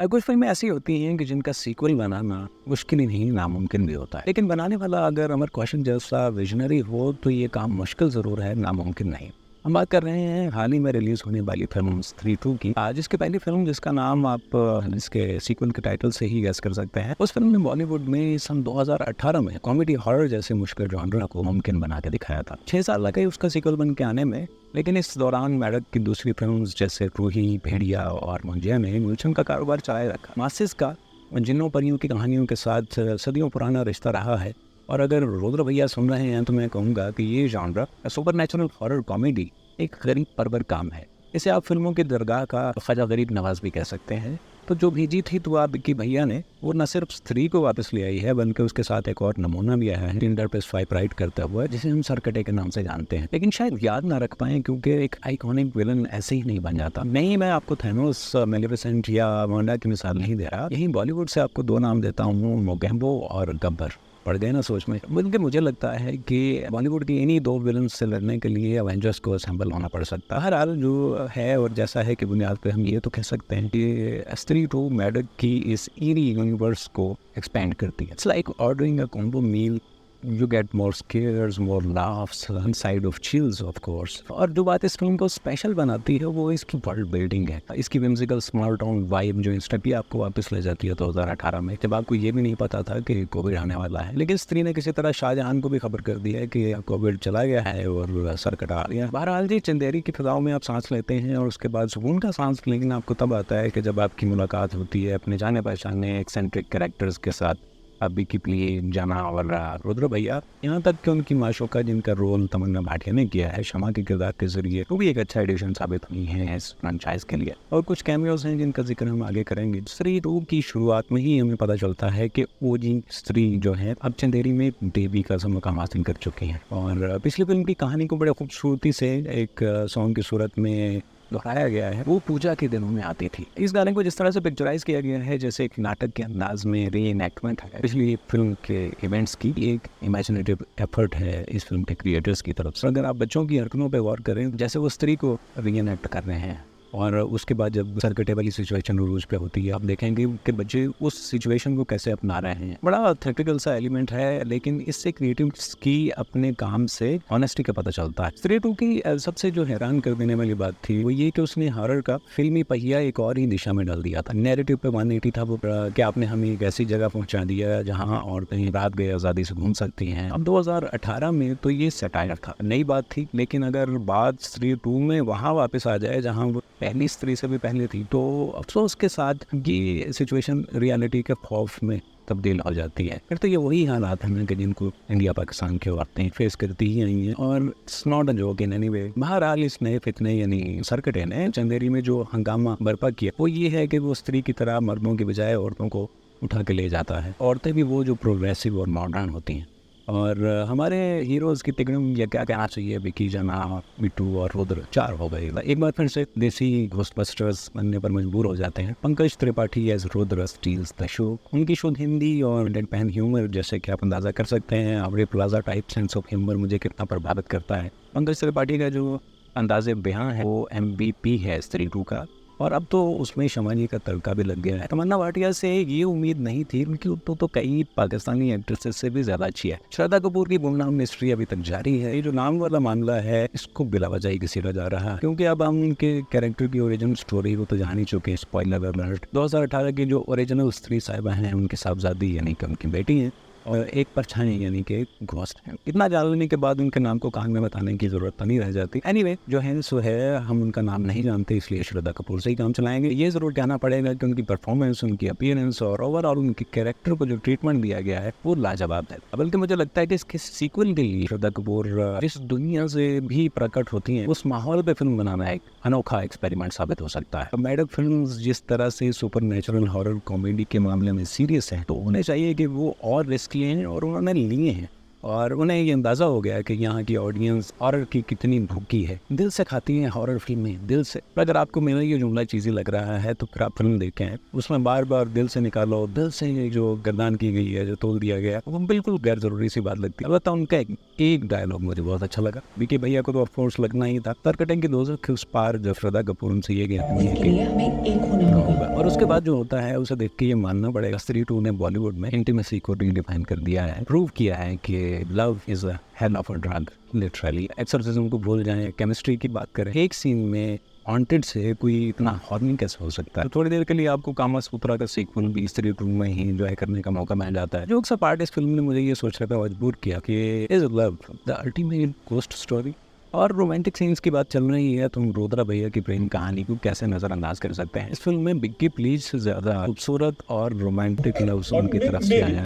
कुछ फ़िल्में ऐसी होती हैं कि जिनका सीक्वल बनाना मुश्किल ही नहीं, नामुमकिन भी होता है। लेकिन बनाने वाला अगर अमर कौशिक जैसा विज़नरी हो तो ये काम मुश्किल ज़रूर है, नामुमकिन नहीं। हम बात कर रहे हैं हाल ही में रिलीज़ होने वाली फ़िल्म स्त्री 2 की। जिसकी पहली फ़िल्म जिसका नाम आप इसके सीक्वल के टाइटल से ही गेस कर सकते हैं। उस फ़िल्म ने बॉलीवुड में सन 2018 में कॉमेडी हॉरर जैसे मुश्किल जॉनर को मुमकिन बना के दिखाया था। 6 साल लगे उसका सीक्वल बन के आने में, लेकिन इस दौरान मैडक की दूसरी फिल्म्स जैसे रूही, भेड़िया और मुंजिया ने गुलशन का कारोबार चलाए रखा। मासिस का जिन्नों परियों की कहानियों के साथ सदियों पुराना रिश्ता रहा है। और अगर रुद्र भैया सुन रहे हैं तो मैं कहूँगा कि ये जॉनर सुपरनैचुरल हॉरर कॉमेडी एक गरीब परवर काम है। इसे आप फिल्मों की दरगाह का ख्वाजा गरीब नवाज भी कह सकते हैं। तो जो भेजी थी तो आप विक्की भैया ने वो न सिर्फ स्त्री को वापस ले आई है, बल्कि उसके साथ एक और नमूना भी आया है टिंडर पे स्वाइप राइट करता हुआ, जिसे हम सरकटे के नाम से जानते हैं। लेकिन शायद याद ना रख पाएं क्योंकि एक आइकॉनिक विलन ऐसे ही नहीं बन जाता। नहीं, मैं आपको थैनोस, मेलेफिसेंट या वांडा की मिसाल नहीं दे रहा। यही बॉलीवुड से आपको दो नाम देता हूँ, मोगैम्बो और गब्बर। पड़ गए ना सोच में। बल्कि मुझे लगता है कि बॉलीवुड की इन्हीं दो विलन से लड़ने के लिए अवेंजर्स को असेंबल होना पड़ सकता है। हर जो है और जैसा है कि बुनियाद पे हम ये तो कह सकते हैं कि स्त्री 2 मैडक की इस ईरी यूनिवर्स को एक्सपेंड करती है। It's like ordering a combo meal. You get more scares, more laughs, side of chills of course। और जो बात इस फिल्म को स्पेशल बनाती है वो इसकी वर्ल्ड बिल्डिंग है। इसकी whimsical स्मॉल टाउन वाइब जो इंस्टेंटली आपको वापस ले जाती है 2018 में, जब आपको ये भी नहीं पता था कि कोविड आने वाला है। लेकिन स्त्री ने किसी तरह शाहजहां को भी खबर कर दिया है कि कोविड चला गया है और सर कटा गया। बहरहाल जी, चंदेरी की फिजाओं में आप सांस लेते हैं और उसके बाद सुकून का सांस लेकिन आपको तब आता है कि जब आपकी मुलाकात होती है अपने जाने पहचाने एक्सेंट्रिक कैरेक्टर्स के साथ। अभी की प्ली जाना और रुद्र भैया, यहाँ तक कि उनकी माशूका जिनका रोल तमन्ना भाटिया ने किया है शमा के किरदार के जरिए, वो भी एक अच्छा एडिशन साबित हुई है इस फ्रेंचाइज के लिए। और कुछ कैमियोज हैं जिनका जिक्र हम आगे करेंगे। स्त्री 2 की शुरुआत में ही हमें पता चलता है कि ओजी स्त्री जो है अब चंदेरी में देवी का मुकाम हासिल कर चुकी हैं। और पिछली फिल्म की कहानी को बड़े खूबसूरती से एक सॉन्ग की सूरत में दोहराया गया है। वो पूजा के दिनों में आती थी। इस गाने को जिस तरह से पिक्चराइज किया गया है जैसे एक नाटक के अंदाज में री-एनैक्टमेंट है पिछली फिल्म के इवेंट्स की, एक इमेजिनेटिव एफर्ट है इस फिल्म के क्रिएटर्स की तरफ से। अगर आप बच्चों की हरकतों पे गौर करें, जैसे वो स्त्री को री-एनैक्ट कर रहे हैं और उसके बाद जब सरकटे वाली सिचुएशन रूज पे होती है, आप देखेंगे कि बच्चे उस सिचुएशन को कैसे अपना रहे हैं। बड़ा थेटिकल सा एलिमेंट है, लेकिन इससे क्रिएटिव्स की अपने काम से ऑनेस्टी का पता चलता है। स्त्री 2 की सबसे जो हैरान कर देने वाली बात थी वो ये कि उसने हॉरर का फिल्मी पहिया एक और ही दिशा में डाल दिया था। नैरेटिव पे 180 था वो कि आपने हमें एक ऐसी जगह पहुंचा दिया जहां औरतें रात गए आज़ादी से घूम सकती हैं। अब 2018 में तो ये सटायर था, नई बात थी। लेकिन अगर बात स्त्री 2 में वहाँ वापस आ जाए जहाँ वो पहली स्त्री से भी पहले थी, तो अफसोस के साथ ये सिचुएशन रियलिटी के खौफ में तब्दील हो जाती है। फिर तो ये वही हालात हैं कि जिनको इंडिया पाकिस्तान की औरतें फेस करती ही नहीं है। और it's not a joke in any way. बहरहाल इस नए फितने यानी सरकटे ने चंदेरी में जो हंगामा बर्पा किया वो ये है कि वो स्त्री की तरह मर्दों की बजाय औरतों को उठा के ले जाता है। औरतें भी वो जो प्रोग्रेसिव और मॉडर्न होती हैं। और हमारे हीरोज़ की तिगड़म या क्या कहना चाहिए, विकी जना, बिट्टू और रुद्र 4 हो गए। एक बार फिर से देसी घोस्टबस्टर्स बनने पर मजबूर हो जाते हैं। Pankaj Tripathi as Rudra steals the show. उनकी शुद्ध हिंदी और डेडपैन ह्यूमर जैसे कि आप अंदाज़ा कर सकते हैं आवड़े प्लाजा टाइप सेंस ऑफ ह्यूमर मुझे कितना प्रभावित करता है। पंकज त्रिपाठी का जो अंदाज़े बयां है वो MVP है स्त्री 2 का। और अब तो उसमें शमा जी का तड़का भी लग गया है। तमन्ना भाटिया से ये उम्मीद नहीं थी, उनकी तो कई पाकिस्तानी एक्ट्रेसेस से भी ज़्यादा अच्छी है। श्रद्धा कपूर की गुमनाम मिस्ट्री अभी तक जारी है। ये जो नाम वाला मामला है इसको बिला वजह ही घसीटा जा रहा है, क्योंकि अब हम उनके कैरेक्टर की ओरिजिनल स्टोरी को तो जान ही चुके हैं। Spoiler alert. 2018 की जो ओरिजिनल स्त्री साहिबा हैं उनके साहबजादी यानी कि उनकी बेटी हैं और एक परछाई यानी कि घोस्ट है। इतना जान लेने के बाद उनके नाम को कान में बताने की जरूरत नहीं रह जाती। एनीवे, जो है सो है, हम उनका नाम नहीं जानते इसलिए श्रद्धा कपूर से ही काम चलाएंगे। ये जरूर कहना पड़ेगा कि उनकी परफॉर्मेंस, उनकी अपीयरेंस और ओवरऑल उनके कैरेक्टर को जो ट्रीटमेंट दिया गया है वो लाजवाब है। बल्कि मुझे लगता है कि इसके सीक्वल के लिए श्रद्धा कपूर जिस दुनिया से भी प्रकट होती है उस माहौल पे फिल्म बनाना एक अनोखा एक्सपेरिमेंट साबित हो सकता है। मैडक फिल्म जिस तरह से सुपर नेचुरल हॉरर कॉमेडी के मामले में सीरियस है, तो उन्हें चाहिए कि वो और रिस्क लें और उन्होंने लिए हैं। और उन्हें ये अंदाज़ा हो गया कि यहाँ की ऑडियंस हॉरर की कितनी भूखी है, दिल से खाती है हॉरर फिल्में, दिल से। अगर आपको मेरा ये जुमला चीज़ी लग रहा है तो फिर आप फिल्म देखें, उसमें बार बार दिल से निकालो, दिल से जो गर्दान की गई है, जो तोल दिया गया, वो बिल्कुल गैर ज़रूरी सी बात लगती है। अलबत्ता उनका एक डायलॉग मुझे बहुत अच्छा लगा। बीके भैया को तो ऑफकोर्स लगना ही था, तरकटें की दोजों के उस पार जब श्रद्धा कपूर उनसे ये कहती है कि होगा। और उसके बाद जो होता है उसे देख के ये मानना पड़ेगा, स्त्री 2 ने बॉलीवुड में इंटीमेसी को रीडिफाइन कर दिया है, प्रूव किया है कि love is a hell of a drug, literally. Exorcism को भूल जाएं, केमिस्ट्री की बात करें, एक सीन में हॉन्टेड से कोई इतना हॉर्नी कैसे हो सकता है। तो थोड़ी देर के लिए आपको कामासूत्रा का सीक्वल भी स्त्री 2 में ही एंजॉय करने का मौका मिल जाता है। जो अक्सर पार्ट इस फिल्म ने मुझे ये सोचने पर मजबूर किया कि is love the ultimate ghost story. और रोमांटिक सीन्स की बात चल रही है तो हम रुद्रा भैया की प्रेम कहानी को कैसे नज़रअंदाज कर सकते हैं। इस फिल्म में बिग्गी प्लीज से ज़्यादा खूबसूरत और रोमांटिक लव सॉन्ग की तरफ से आया है।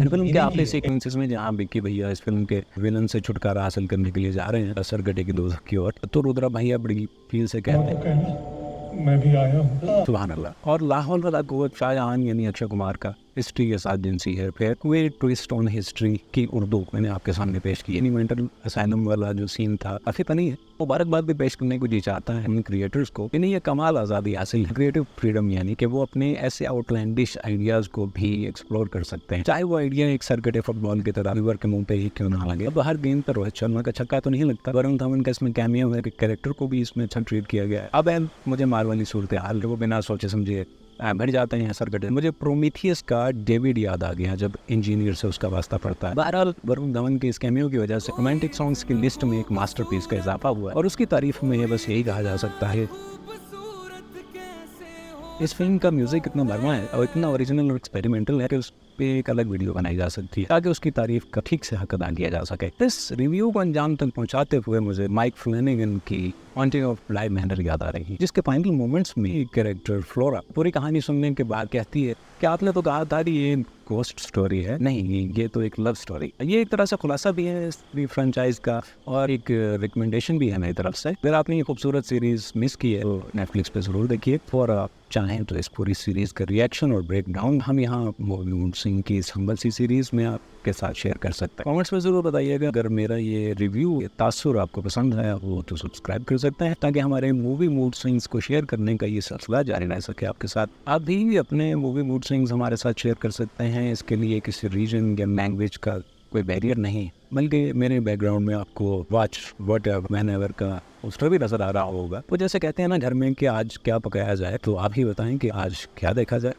फिल्म के आखिरी सीक्वेंसेस में जहाँ बिग्गी भैया इस फिल्म के विलन से छुटकारा हासिल करने के लिए जा रहे हैं सरगटे की दोजख की ओर, तो रुद्रा भैया बड़ी फील से कहते हैं मैं भी आया हूँ, सुभान अल्लाह। और लाहौल वाला कुव्वत शाहजहान यानी अक्षय कुमार का हिस्ट्री के साथ जिनसी है, फिर वे ट्विस्ट ऑन हिस्ट्री की उर्दू मैंने आपके सामने पेश की। यानी मेंटल असाइलम वाला जो सीन था काफी फनी है, मुबारकबाद भी पेश करने को जी चाहता है उन क्रिएटर्स को। इन्हें ये कमाल आज़ादी हासिल है, क्रिएटिव फ्रीडम, यानी कि वो अपने ऐसे आउटलैंडिश आइडियाज को भी एक्सप्लोर कर सकते हैं, चाहे वो आइडिया एक सरकटे फुटबॉल की तरह रिवर के मुंह पे ही क्यों ना लगे। अब हर गेंद पर रोहित शर्मा का छक्का तो नहीं लगता, वरुण धवन का इसमें कैमियो है, कैरेक्टर को भी इसमें अच्छा ट्रीट किया गया है। अब मुझे मार वाली सूरत हाल वो बिना सोचे समझे भर जाते हैं सरकटे। मुझे प्रोमीथियस का डेविड याद आ गया जब इंजीनियर से उसका वास्ता पड़ता है। बहरहाल वरुण धवन के इस कैमियो की वजह से रोमांटिक सॉन्ग्स की लिस्ट में एक मास्टरपीस का इजाफा हुआ है और उसकी तारीफ में बस यही कहा जा सकता है इस फिल्म का म्यूजिक इतना भरवा है और इतना ओरिजिनल और एक्सपेरिमेंटल है कि उस पे एक अलग वीडियो बनाई जा सकती है ताकि उसकी तारीफ का ठीक से हक अदा किया जा सके। इस रिव्यू को अंजाम तक पहुंचाते हुए मुझे माइक फ्लैनेगन की हॉन्टिंग ऑफ ब्लाय मैनर याद आ रही है, जिसके फाइनल मोमेंट्स में एक कैरेक्टर फ्लोरा पूरी कहानी सुनने के बाद कहती है कि आपने तो कहा था ये गोस्ट स्टोरी है, नहीं ये तो एक लव स्टोरी। ये एक तरह से खुलासा भी है इस फ्रेंचाइज का और एक रिकमेंडेशन भी है मेरी तरफ से। अगर आपने ये खूबसूरत सीरीज मिस की है तो नेटफ्लिक्स पे जरूर देखिए, और आप चाहें तो इस पूरी सीरीज का रिएक्शन और ब्रेक डाउन हम यहाँ मूवी सिंह की इस हम्बल सी सीरीज में आपके साथ शेयर कर सकते हैं। कमेंट्स में जरूर बताइएगा। अगर मेरा ये रिव्यू तासुर आपको पसंद आया हो तो सब्सक्राइब कर सकते हैं ताकि हमारे मूवी मूड स्विंग्स को शेयर करने का ये सिलसिला जारी रह सके आपके साथ। आप भी अपने मूवी मूड स्विंग्स हमारे साथ शेयर कर सकते हैं। इसके लिए किसी रीजन या लैंग्वेज का कोई बैरियर नहीं, बल्कि मेरे बैकग्राउंड में आपको वॉच वट व्हेनेवर का पोस्टर भी नजर आ रहा होगा। तो जैसे कहते हैं ना घर में कि आज क्या पकाया जाए, तो आप ही बताएं कि आज क्या देखा जाए।